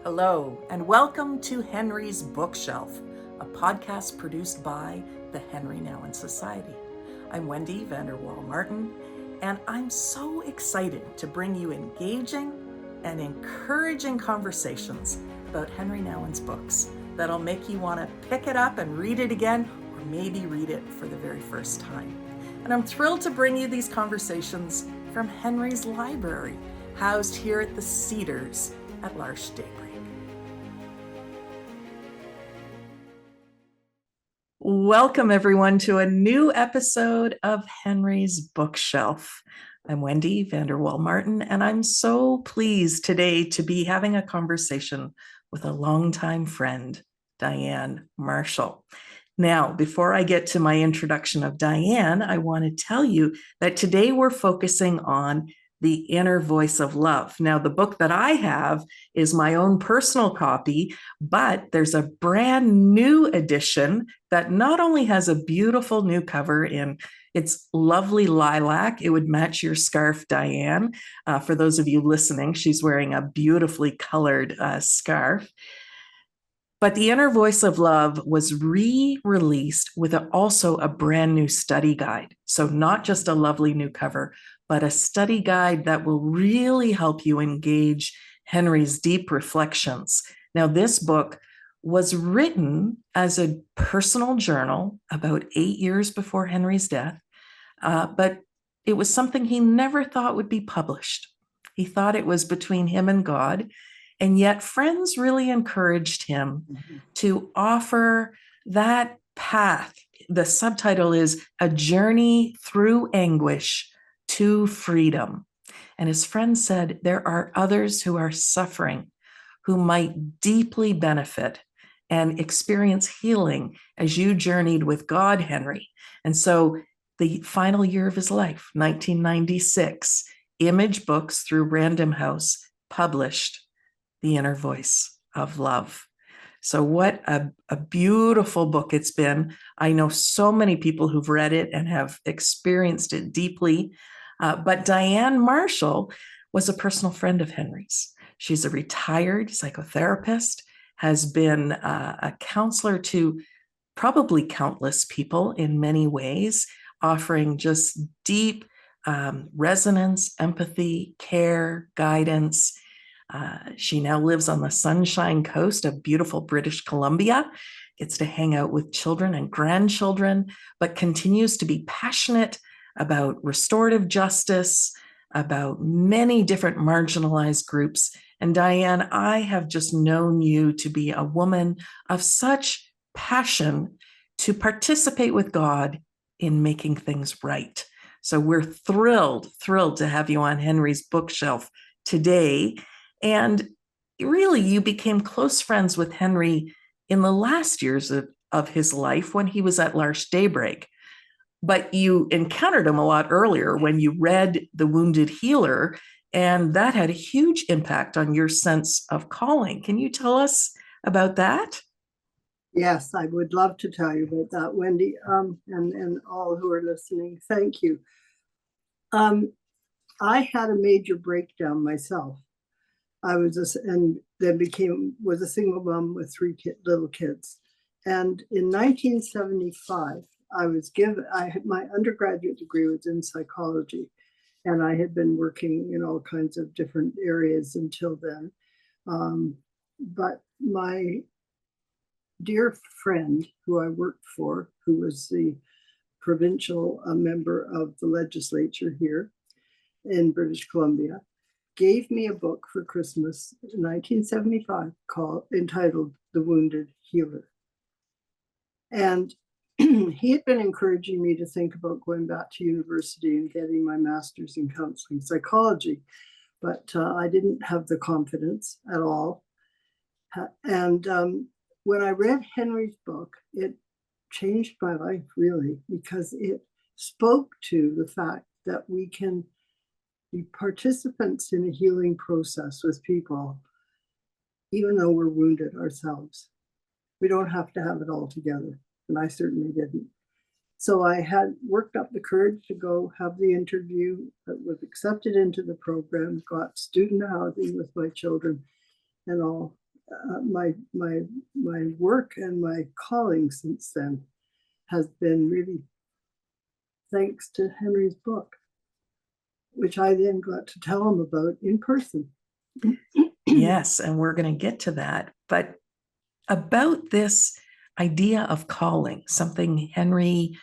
Hello, and welcome to Henri's Bookshelf, a podcast produced by the Henri Nouwen Society. I'm Wendy Martin, and I'm so excited to bring you engaging and encouraging conversations about Henri Nouwen's books that'll make you want to pick it up and read it again, or maybe read it for the very first time. And I'm thrilled to bring you these conversations from Henri's library, housed here at the Cedars at L'Arche Daybreak. Welcome, everyone, to a new episode of Henri's Bookshelf. I'm Wendy Martin, and I'm so pleased today to be having a conversation with a longtime friend, Diane Marshall. Now, before I get to my introduction of Diane, I want to tell you that today we're focusing on The Inner Voice of Love. Now, the book that I have is my own personal copy, but there's a brand new edition that not only has a beautiful new cover in its lovely lilac. It would match your scarf, Diane. For those of you listening, she's wearing a beautifully colored scarf. But The Inner Voice of Love was re-released with also a brand new study guide. So not just a lovely new cover, but a study guide that will really help you engage Henri's deep reflections. Now, this book was written as a personal journal about 8 years before Henri's death, but it was something he never thought would be published. He thought it was between him and God, and yet friends really encouraged him to offer that path. The subtitle is A Journey Through Anguish to Freedom. And his friend said, there are others who are suffering, who might deeply benefit and experience healing as you journeyed with God, Henri. And so the final year of his life, 1996, Image Books through Random House published The Inner Voice of Love. So what a beautiful book it's been. I know so many people who've read it and have experienced it deeply. But Diane Marshall was a personal friend of Henri's. She's a retired psychotherapist, has been a counselor to probably countless people in many ways, offering just deep resonance, empathy, care, guidance. She now lives on the Sunshine Coast of beautiful British Columbia, gets to hang out with children and grandchildren, but continues to be passionate about restorative justice, about many different marginalized groups. And Diane, I have just known you to be a woman of such passion to participate with God in making things right. So we're thrilled to have you on Henri's Bookshelf today. And really, you became close friends with Henri in the last years of his life when he was at L'Arche Daybreak. But you encountered him a lot earlier when you read The Wounded Healer, and that had a huge impact on your sense of calling. Can you tell us about that? Yes, I would love to tell you about that, Wendy, and all who are listening. Thank you. I had a major breakdown myself. I was was a single mom with three little kids. And in 1975, my undergraduate degree was in psychology, and I had been working in all kinds of different areas until then. But my dear friend who I worked for, who was the provincial member of the legislature here in British Columbia, gave me a book for Christmas in 1975 entitled The Wounded Healer. And he had been encouraging me to think about going back to university and getting my master's in counseling psychology, but I didn't have the confidence at all. And when I read Henri's book, it changed my life, really, because it spoke to the fact that we can be participants in a healing process with people, even though we're wounded ourselves. We don't have to have it all together, and I certainly didn't. So I had worked up the courage to go have the interview, that was accepted into the program, got student housing with my children and all. my work and my calling since then has been really thanks to Henri's book, which I then got to tell him about in person. Yes, and we're going to get to that. But about this idea of calling, something Henri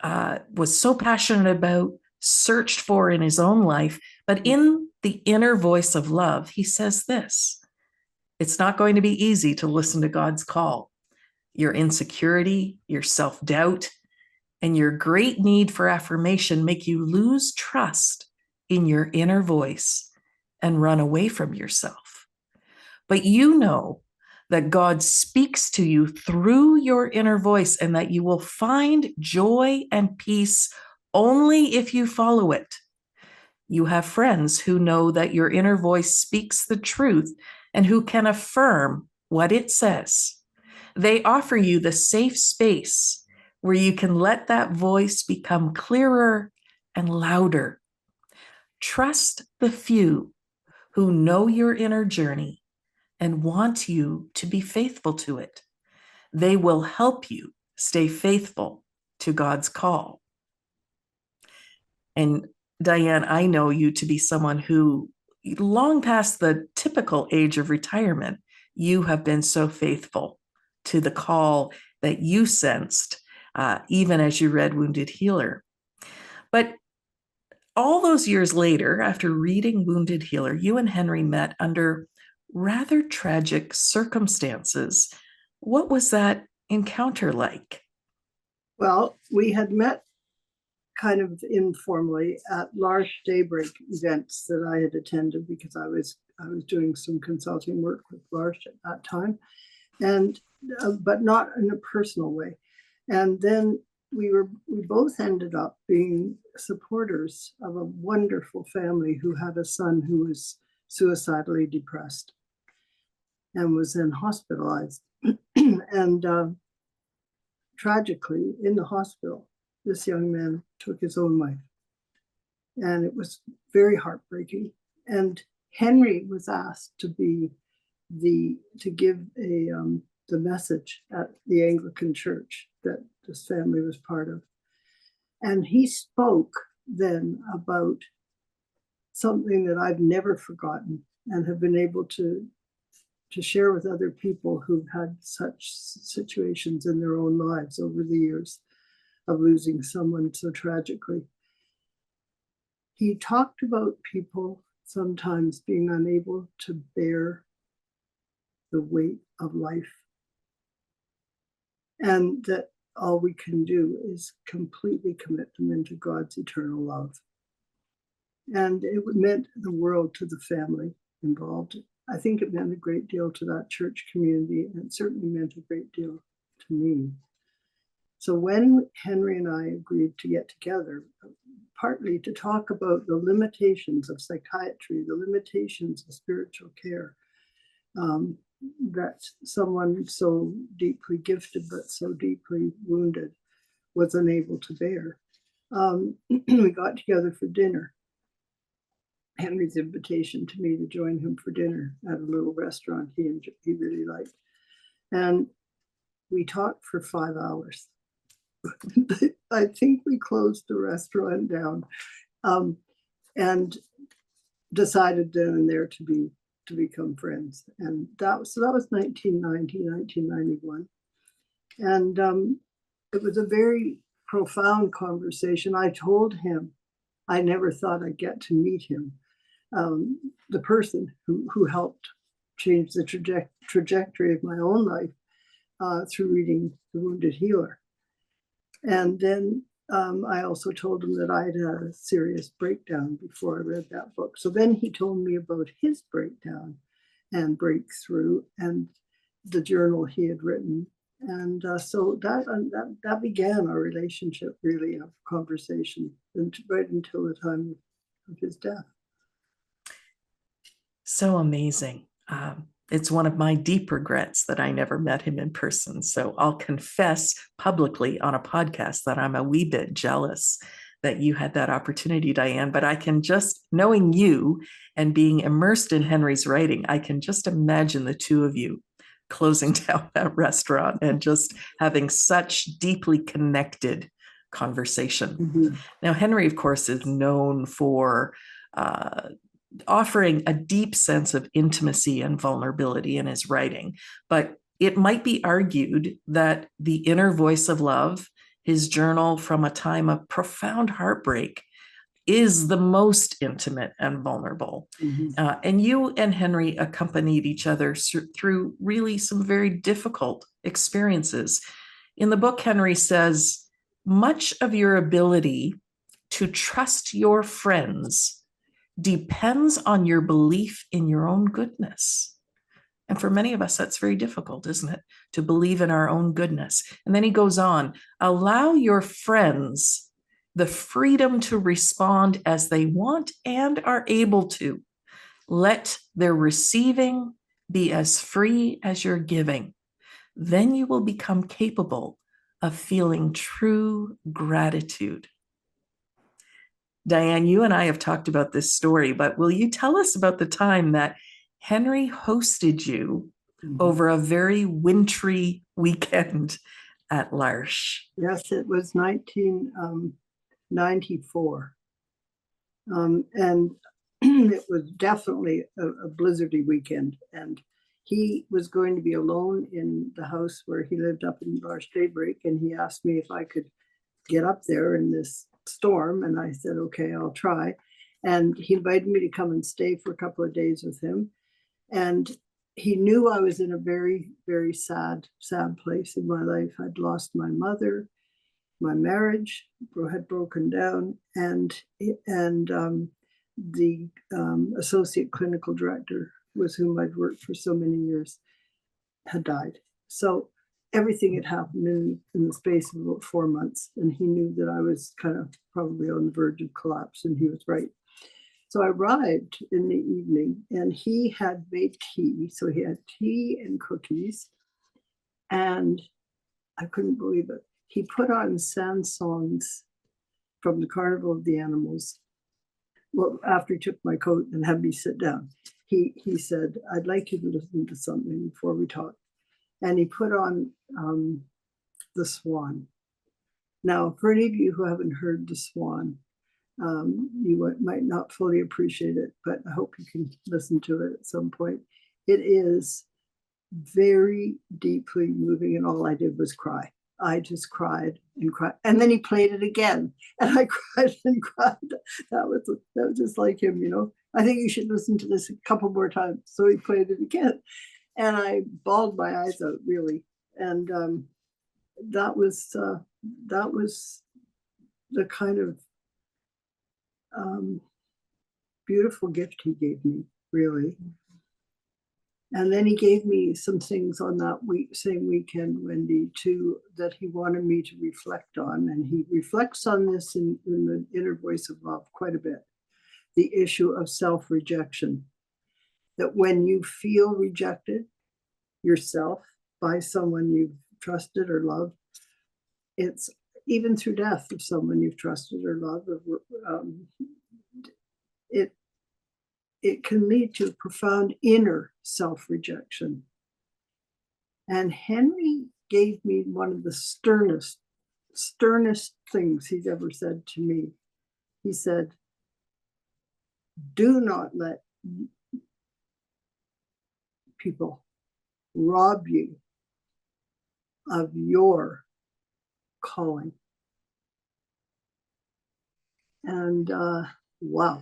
was so passionate about, searched for in his own life, but in the inner voice of love, he says this: it's not going to be easy to listen to God's call. Your insecurity, your self-doubt, and your great need for affirmation make you lose trust in your inner voice and run away from yourself. But you know that God speaks to you through your inner voice and that you will find joy and peace only if you follow it. You have friends who know that your inner voice speaks the truth and who can affirm what it says. They offer you the safe space where you can let that voice become clearer and louder. Trust the few who know your inner journey and want you to be faithful to it. They will help you stay faithful to God's call. And Diane, I know you to be someone who, long past the typical age of retirement, you have been so faithful to the call that you sensed, even as you read Wounded Healer. But all those years later, after reading Wounded Healer, you and Henri met under rather tragic circumstances. What was that encounter like? Well, we had met kind of informally at L'Arche Daybreak events that I had attended because I was doing some consulting work with L'Arche at that time, and but not in a personal way. And then we both ended up being supporters of a wonderful family who had a son who was suicidally depressed and was then hospitalized. And tragically, in the hospital, this young man took his own life. And it was very heartbreaking. And Henri was asked to give the message at the Anglican church that this family was part of. And he spoke then about something that I've never forgotten and have been able to share with other people who've had such situations in their own lives over the years of losing someone so tragically. He talked about people sometimes being unable to bear the weight of life, and that all we can do is completely commit them into God's eternal love. And it meant the world to the family involved. I think it meant a great deal to that church community, and it certainly meant a great deal to me. So when Henri and I agreed to get together, partly to talk about the limitations of psychiatry, the limitations of spiritual care, that someone so deeply gifted but so deeply wounded was unable to bear, we got together for dinner. Henri's invitation to me to join him for dinner at a little restaurant he really liked. And we talked for 5 hours. I think we closed the restaurant down, and decided then and there to become friends. And that was 1991. And it was a very profound conversation. I told him I never thought I'd get to meet him, the person who helped change the trajectory of my own life through reading The Wounded Healer. And then I also told him that I'd had a serious breakdown before I read that book. So then he told me about his breakdown and breakthrough and the journal he had written. And so that began our relationship, really, of conversation, right until the time of his death. So amazing. It's one of my deep regrets that I never met him in person. So I'll confess publicly on a podcast that I'm a wee bit jealous that you had that opportunity, Diane, but I can just, knowing you and being immersed in Henri's writing, I can just imagine the two of you closing down that restaurant and just having such deeply connected conversation. Mm-hmm. Now, Henri, of course, is known for offering a deep sense of intimacy and vulnerability in his writing, but it might be argued that The Inner Voice of Love, his journal from a time of profound heartbreak, is the most intimate and vulnerable. Mm-hmm. And you and Henri accompanied each other through really some very difficult experiences. In the book, Henri says, much of your ability to trust your friends depends on your belief in your own goodness. And for many of us, that's very difficult, isn't it? To believe in our own goodness. And then he goes on, allow your friends the freedom to respond as they want and are able to. Let their receiving be as free as your giving. Then you will become capable of feeling true gratitude. Diane, you and I have talked about this story, but will you tell us about the time that Henri hosted you over a very wintry weekend at L'Arche? Yes, it was 1994. And it was definitely a blizzardy weekend. And he was going to be alone in the house where he lived up in L'Arche Daybreak. And he asked me if I could get up there in this storm. And I said, okay, I'll try. And he invited me to come and stay for a couple of days with him. And he knew I was in a very, very sad place in my life. I'd lost my mother. My marriage had broken down, and the associate clinical director, with whom I'd worked for so many years, had died. So everything had happened in the space of about 4 months, and he knew that I was kind of probably on the verge of collapse, and he was right. So I arrived in the evening, and he had made tea. So he had tea and cookies, and I couldn't believe it. He put on sand songs from the Carnival of the Animals. Well, after he took my coat and had me sit down, he said, I'd like you to listen to something before we talk. And he put on The Swan. Now, for any of you who haven't heard The Swan, you might not fully appreciate it, but I hope you can listen to it at some point. It is very deeply moving, and all I did was cry. I just cried and cried. And then he played it again, and I cried and cried. That was just like him, you know. I think you should listen to this a couple more times. So he played it again, and I bawled my eyes out, really. And that was the kind of beautiful gift he gave me, really. And then he gave me some things on that same weekend, Wendy, too, that he wanted me to reflect on. And he reflects on this in the Inner Voice of Love quite a bit. The issue of self-rejection. That when you feel rejected yourself by someone you've trusted or loved, it's even through death of someone you've trusted or loved, it can lead to profound inner self-rejection. And Henri gave me one of the sternest things he's ever said to me. He said, do not let people rob you of your calling. And wow.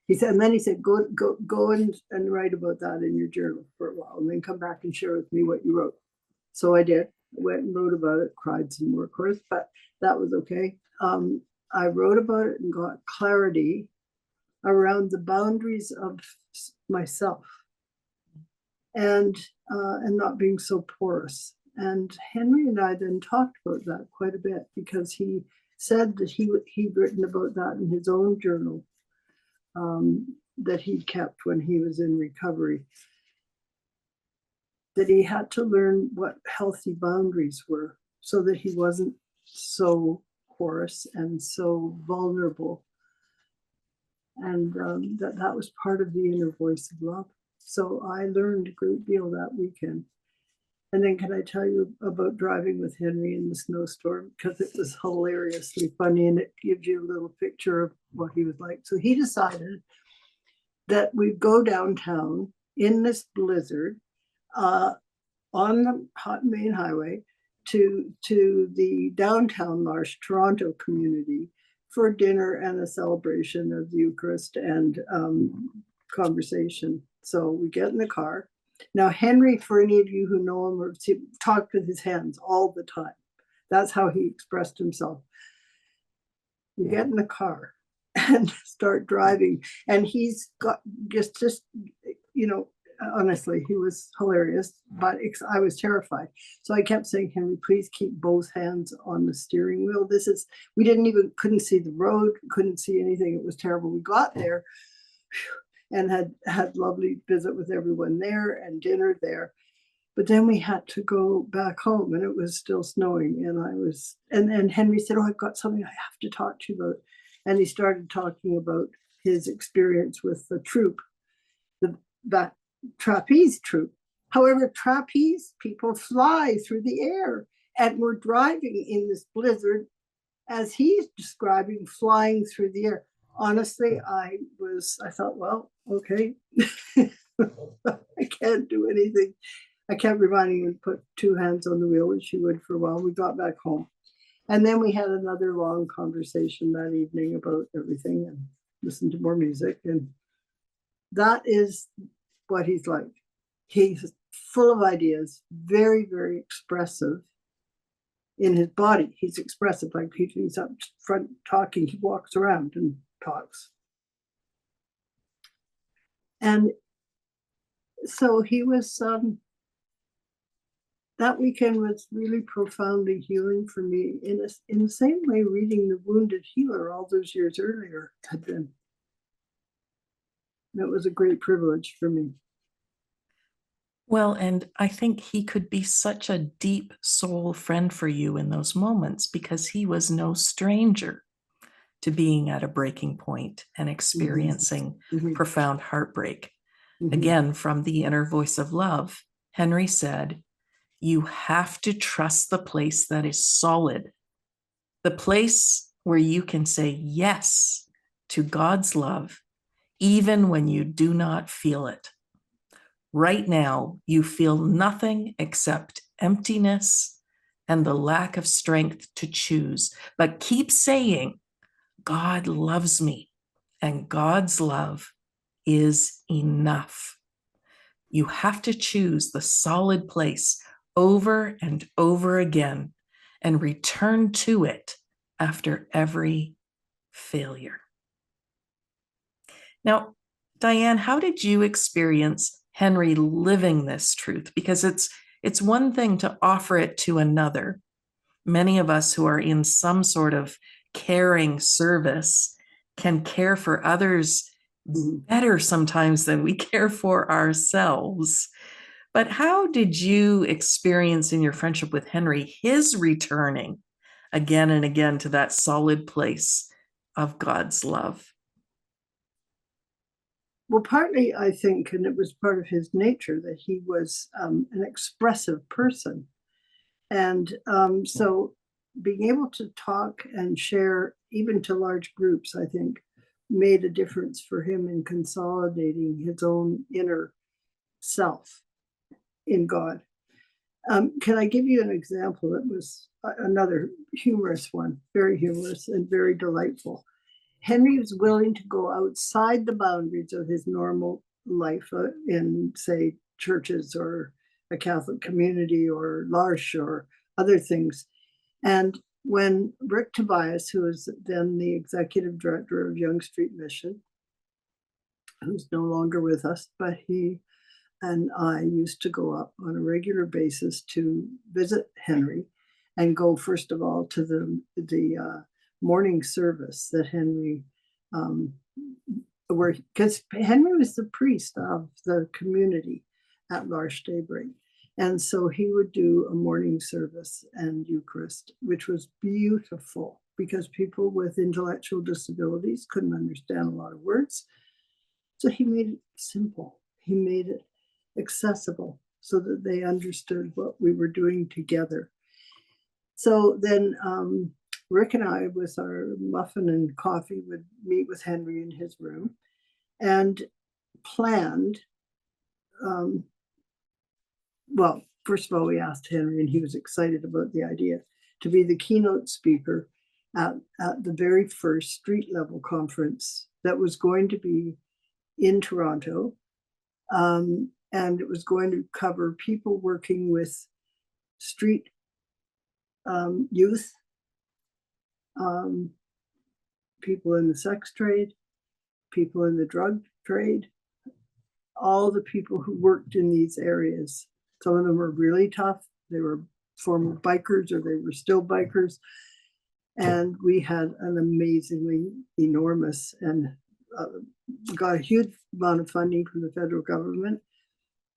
He said, and then he said, go and write about that in your journal for a while, and then come back and share with me what you wrote. So I did. I went and wrote about it, cried some more, of course, but that was okay. I wrote about it and got clarity around the boundaries of myself and not being so porous. And Henri and I then talked about that quite a bit, because he said that he'd written about that in his own journal. That he'd kept when he was in recovery, that he had to learn what healthy boundaries were so that he wasn't so coarse and so vulnerable. And that was part of the inner voice of love. So I learned a great deal that weekend. And then can I tell you about driving with Henry in the snowstorm? Because it was hilariously funny and it gives you a little picture of what he was like. So he decided that we'd go downtown in this blizzard on the main highway to the downtown L'Arche, Toronto community for dinner and a celebration of the Eucharist and conversation. So we get in the car. Now, Henry, for any of you who know him, or talked with his hands all the time. That's how he expressed himself. We get in the car and start driving, and he's got just you know, honestly, he was hilarious, but I was terrified. So I kept saying, Henry, please keep both hands on the steering wheel. We couldn't see the road, couldn't see anything. It was terrible. We got there and had lovely visit with everyone there and dinner there. But then we had to go back home and it was still snowing. And Henry said, oh, I've got something I have to talk to you about. And he started talking about his experience with the troop, that trapeze troop. However, trapeze people fly through the air, and we're driving in this blizzard, as he's describing, flying through the air. Honestly, I thought, well, okay, I can't do anything. I kept reminding him to put two hands on the wheel, which he would for a while. We got back home. And then we had another long conversation that evening about everything and listened to more music. And that is what he's like. He's full of ideas, very, very expressive in his body. He's expressive, like he's up front talking, he walks around and talks. And so he was, that weekend was really profoundly healing for me in the same way reading The Wounded Healer all those years earlier had been. That was a great privilege for me. Well, and I think he could be such a deep soul friend for you in those moments because he was no stranger to being at a breaking point and experiencing profound heartbreak. Again, from the inner voice of love, Henri said, you have to trust the place that is solid, the place where you can say yes to God's love, even when you do not feel it. Right now, you feel nothing except emptiness and the lack of strength to choose, but keep saying, God loves me, and God's love is enough. You have to choose the solid place over and over again and return to it after every failure. Now, Diane, how did you experience Henri living this truth? Because it's one thing to offer it to another. Many of us who are in some sort of caring service can care for others better sometimes than we care for ourselves. But how did you experience in your friendship with Henri his returning again and again to that solid place of God's love? Well, partly I think, and it was part of his nature, that he was an expressive person. And so being able to talk and share, even to large groups, I think, made a difference for him in consolidating his own inner self in God. Can I give you an example that was another humorous one, very humorous and very delightful? Henri was willing to go outside the boundaries of his normal life in, say, churches or a Catholic community or L'Arche or other things. And when Rick Tobias, who was then the executive director of Yonge Street Mission, who's no longer with us, but he and I used to go up on a regular basis to visit Henri and go, first of all, to the morning service that Henri, because Henri was the priest of the community at L'Arche Daybreak. And so he would do a morning service and Eucharist, which was beautiful. because people with intellectual disabilities couldn't understand a lot of words. So he made it simple. He made it accessible so that they understood what we were doing together. So then Rick and I, with our muffin and coffee, would meet with Henri in his room and planned. Well, first of all, we asked Henri, and he was excited about the idea to be the keynote speaker at the very first street level conference that was going to be in Toronto. And it was going to cover people working with street youth, people in the sex trade, people in the drug trade, all the people who worked in these areas. Some of them were really tough. They were former bikers or they were still bikers. And we had an amazingly enormous and got a huge amount of funding from the federal government.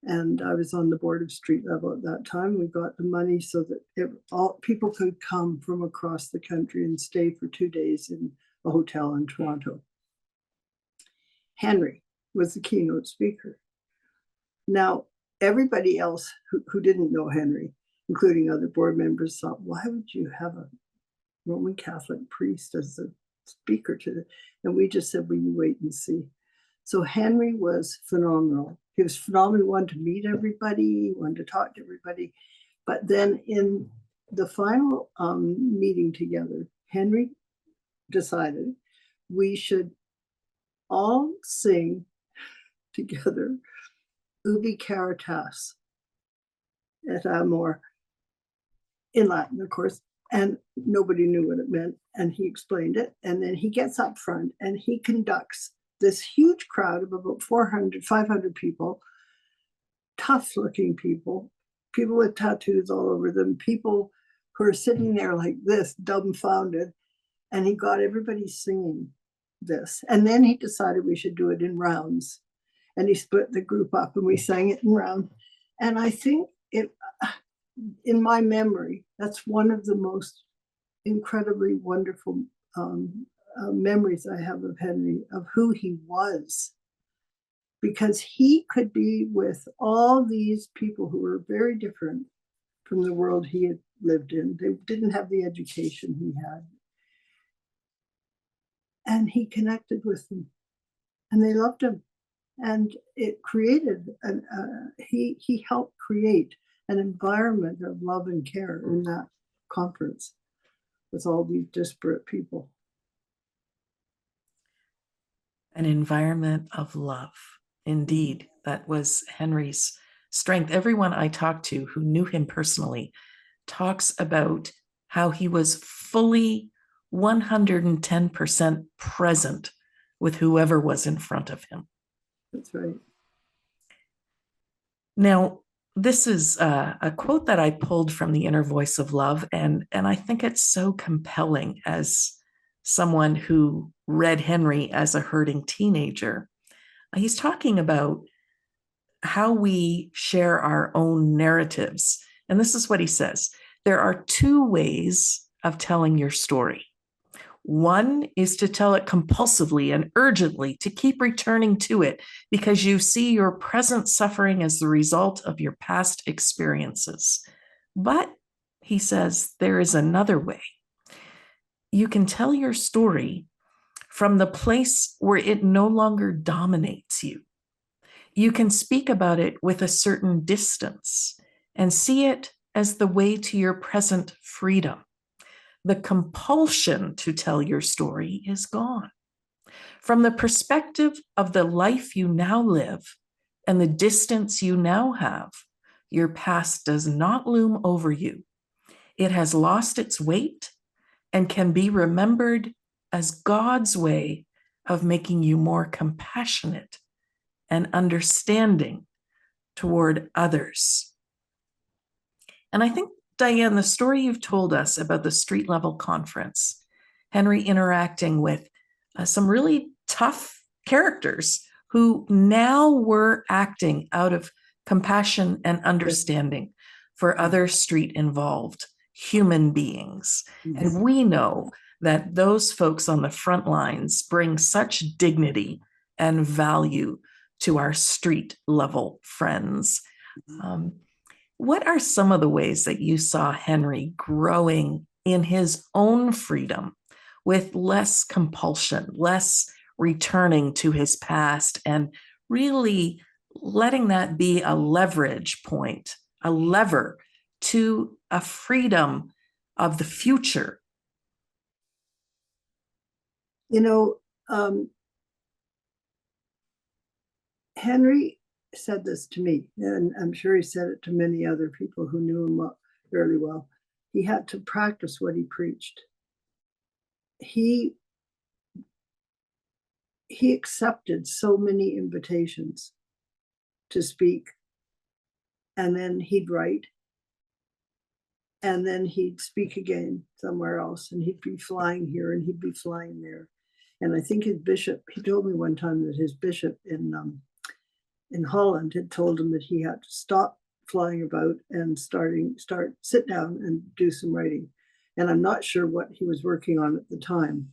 And I was on the board of Street Level at that time. We got the money so that all people could come from across the country and stay for 2 days in a hotel in Toronto. Henri was the keynote speaker. Now, everybody else who didn't know Henri, including other board members, thought, why would you have a Roman Catholic priest as the speaker to the, and we just said, will you wait and see? So Henri was phenomenal. He was phenomenal. He wanted to meet everybody, wanted to talk to everybody. But then in the final meeting together, Henri decided we should all sing together Ubi Caritas et Amor in Latin, of course. And nobody knew what it meant. And he explained it. And then he gets up front and he conducts this huge crowd of about 400, 500 people, tough looking people, people with tattoos all over them, people who are sitting there like this, dumbfounded. And he got everybody singing this. And then he decided we should do it in rounds. And he split the group up and we sang it in rounds. And I think it, in my memory, that's one of the most incredibly wonderful memories I have of Henri, of who he was, because he could be with all these people who were very different from the world he had lived in. They didn't have the education he had. And he connected with them and they loved him. And it created, he helped create an environment of love and care in that conference with all these disparate people. An environment of love. Indeed, that was Henri's strength. Everyone I talked to who knew him personally talks about how he was fully 110% present with whoever was in front of him. That's right. Now, this is a quote that I pulled from The Inner Voice of Love, and I think it's so compelling as someone who read Henri as a hurting teenager. He's talking about how we share our own narratives. And this is what he says. There are two ways of telling your story. One is to tell it compulsively and urgently, to keep returning to it because you see your present suffering as the result of your past experiences. But, he says, there is another way. You can tell your story from the place where it no longer dominates you. You can speak about it with a certain distance and see it as the way to your present freedom. The compulsion to tell your story is gone. From the perspective of the life you now live and the distance you now have, your past does not loom over you. It has lost its weight and can be remembered as God's way of making you more compassionate and understanding toward others. And I think, Diane, the story you've told us about the street level conference, Henri interacting with some really tough characters who now were acting out of compassion and understanding for other street involved human beings. And we know that those folks on the front lines bring such dignity and value to our street level friends. What are some of the ways that you saw Henri growing in his own freedom with less compulsion, less returning to his past, and really letting that be a leverage point, a lever to a freedom of the future? You know, Henri said this to me, and I'm sure he said it to many other people who knew him fairly well. He had to practice what he preached. He accepted so many invitations to speak, and then he'd write, and then he'd speak again somewhere else, and he'd be flying here and he'd be flying there. And I think his bishop, he told me one time that his bishop in Holland had told him that he had to stop flying about and sit down and do some writing. And I'm not sure what he was working on at the time,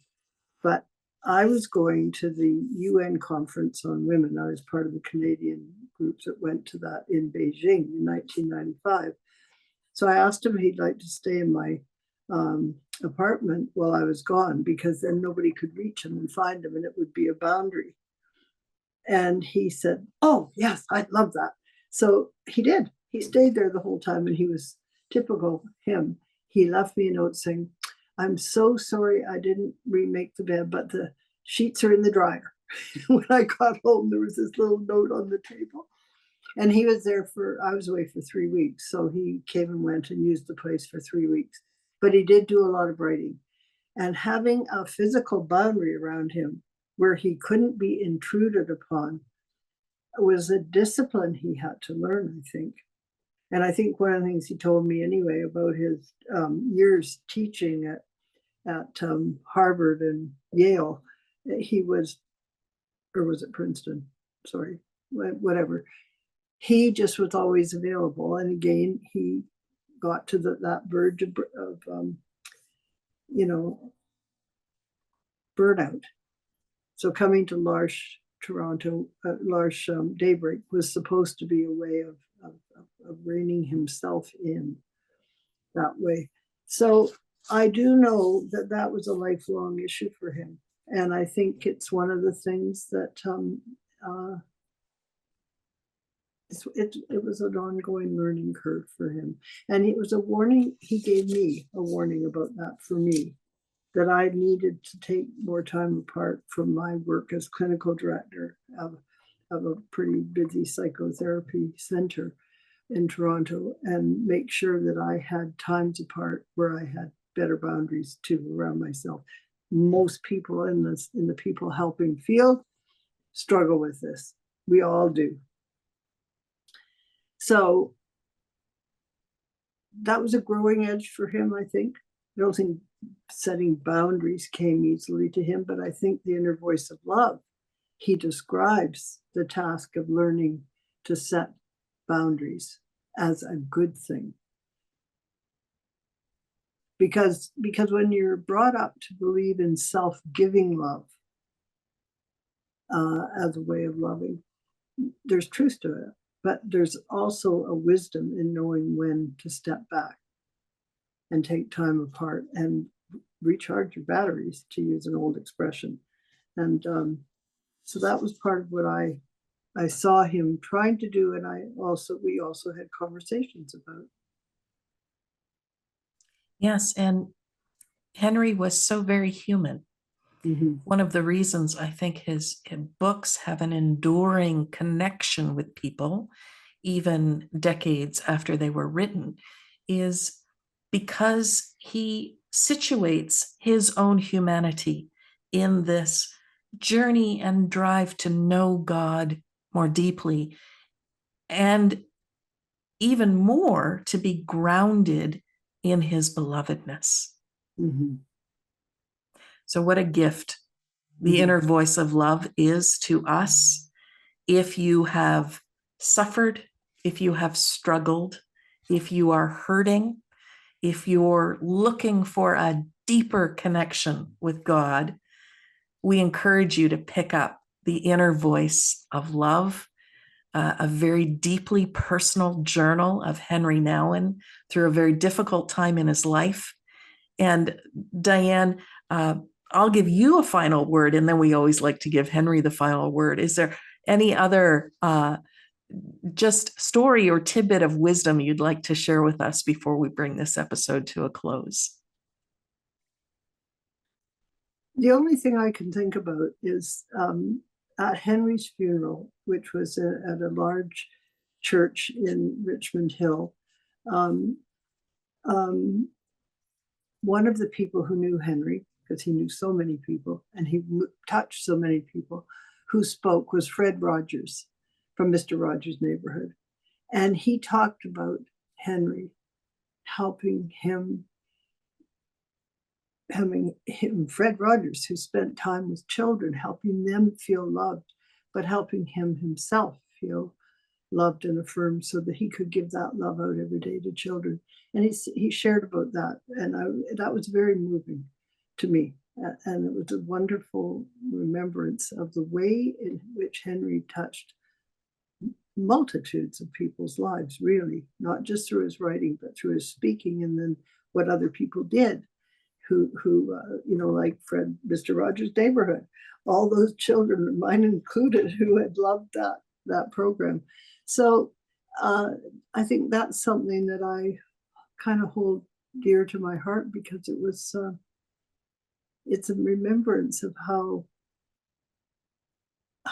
but I was going to the UN conference on women. I was part of the Canadian groups that went to that in Beijing in 1995. So I asked him if he'd like to stay in my apartment while I was gone, because then nobody could reach him and find him, and it would be a boundary. And he said, "Oh, yes, I'd love that." So he did. He stayed there the whole time, and he was typical him. He left me a note saying, "I'm so sorry I didn't remake the bed, but the sheets are in the dryer." When I got home, there was this little note on the table. And he was there I was away for 3 weeks. So he came and went and used the place for 3 weeks. But he did do a lot of writing. And having a physical boundary around him where he couldn't be intruded upon was a discipline he had to learn, I think. And I think one of the things he told me anyway about his years teaching at Harvard and Yale, or was it Princeton? Sorry, whatever. He just was always available. And again, he got to that verge of burnout. So coming to L'Arche, Toronto, L'Arche Daybreak was supposed to be a way of reining himself in that way. So I do know that was a lifelong issue for him. And I think it's one of the things that it was an ongoing learning curve for him. And it was a warning. He gave me a warning about that for me, that I needed to take more time apart from my work as clinical director of a pretty busy psychotherapy center in Toronto, and make sure that I had times apart where I had better boundaries too around myself. Most people in the people helping field struggle with this. We all do. So that was a growing edge for him, I think. I don't think setting boundaries came easily to him, but I think the inner voice of love, he describes the task of learning to set boundaries as a good thing. Because when you're brought up to believe in self-giving love as a way of loving, there's truth to it. But there's also a wisdom in knowing when to step back and take time apart and recharge your batteries, to use an old expression. And so that was part of what I saw him trying to do, and we also had conversations about. Yes, and Henri was so very human. Mm-hmm. One of the reasons I think his books have an enduring connection with people, even decades after they were written, is because he situates his own humanity in this journey and drive to know God more deeply, and even more to be grounded in his belovedness. Mm-hmm. So what a gift the inner voice of love is to us. If you have suffered, if you have struggled, if you are hurting, if you're looking for a deeper connection with God, we encourage you to pick up The Inner Voice of Love, a very deeply personal journal of Henri Nouwen through a very difficult time in his life. And Diane, I'll give you a final word, and then we always like to give Henri the final word. Is there any other just story or tidbit of wisdom you'd like to share with us before we bring this episode to a close? The only thing I can think about is at Henri's funeral, which was at a large church in Richmond Hill, one of the people who knew Henri, because he knew so many people and he touched so many people, who spoke was Fred Rogers from Mr. Rogers' Neighborhood. And he talked about Henri helping him, Fred Rogers, who spent time with children, helping them feel loved, but helping him himself feel loved and affirmed so that he could give that love out every day to children. And he shared about that. And that was very moving to me. And it was a wonderful remembrance of the way in which Henri touched multitudes of people's lives, really, not just through his writing, but through his speaking, and then what other people did, who like Fred, Mr. Rogers' Neighborhood, all those children, mine included, who had loved that program. So I think that's something that I kind of hold dear to my heart, because it was it's a remembrance of how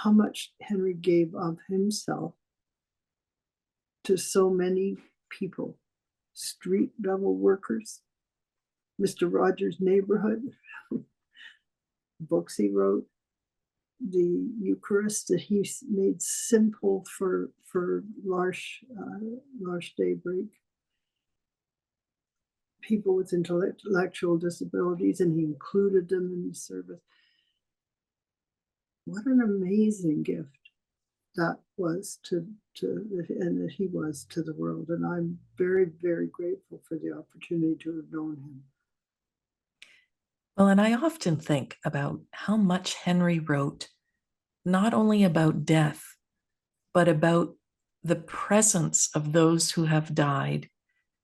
much Henri gave of himself to so many people, street level workers, Mr. Rogers' Neighborhood, books he wrote, the Eucharist that he made simple for L'Arche Daybreak, people with intellectual disabilities, and he included them in his service. What an amazing gift that was and that he was to the world. And I'm very, very grateful for the opportunity to have known him. Well, and I often think about how much Henri wrote, not only about death, but about the presence of those who have died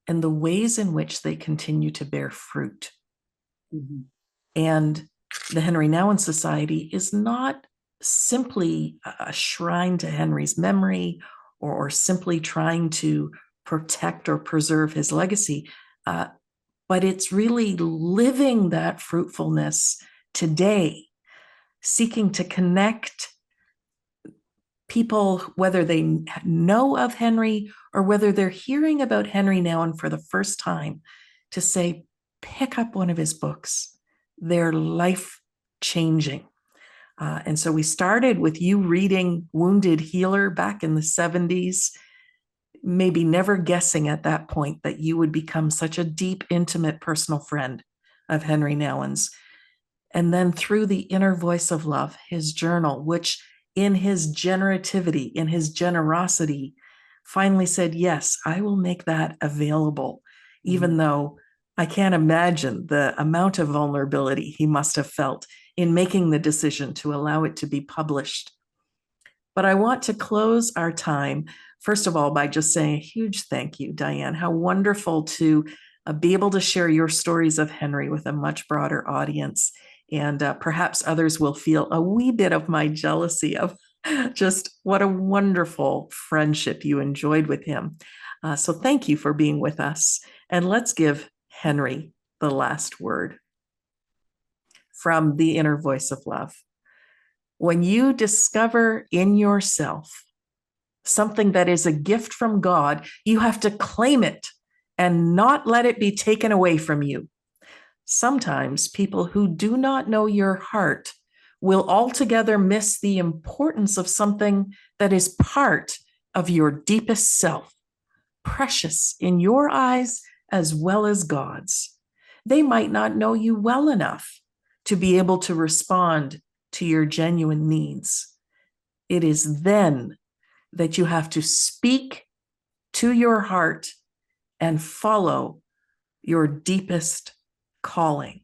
and the ways in which they continue to bear fruit. Mm-hmm. And the Henri Nouwen Society is not simply a shrine to Henri's memory or simply trying to protect or preserve his legacy, but it's really living that fruitfulness today, seeking to connect people, whether they know of Henri or whether they're hearing about Henri Nouwen for the first time, to say, pick up one of his books. They're life-changing. And so we started with you reading Wounded Healer back in the 70s, maybe never guessing at that point that you would become such a deep, intimate, personal friend of Henri Nouwen's. And then through The Inner Voice of Love, his journal, which in his generativity, in his generosity, finally said, yes, I will make that available, even though I can't imagine the amount of vulnerability he must have felt in making the decision to allow it to be published. But I want to close our time, first of all, by just saying a huge thank you, Diane. How wonderful to be able to share your stories of Henri with a much broader audience. And perhaps others will feel a wee bit of my jealousy of just what a wonderful friendship you enjoyed with him. So thank you for being with us. And let's give Henri the last word from The Inner Voice of Love. When you discover in yourself something that is a gift from God, you have to claim it and not let it be taken away from you. Sometimes people who do not know your heart will altogether miss the importance of something that is part of your deepest self, precious in your eyes as well as God's. They might not know you well enough to be able to respond to your genuine needs. It is then that you have to speak to your heart and follow your deepest calling.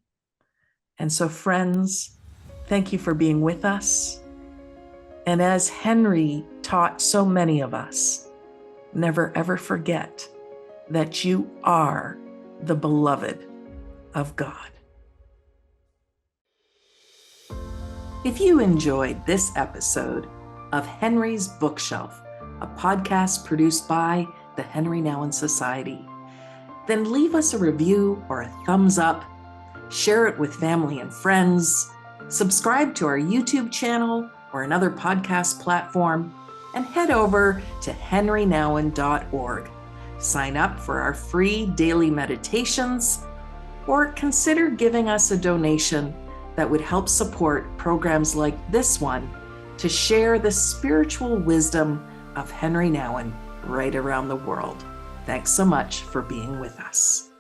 And so, friends, thank you for being with us. And as Henri taught so many of us, never ever forget that you are the beloved of God. If you enjoyed this episode of Henri's Bookshelf, a podcast produced by the Henri Nouwen Society, then leave us a review or a thumbs up, share it with family and friends, subscribe to our YouTube channel or another podcast platform, and head over to henrinouwen.org. Sign up for our free daily meditations, or consider giving us a donation that would help support programs like this one to share the spiritual wisdom of Henri Nouwen right around the world. Thanks so much for being with us.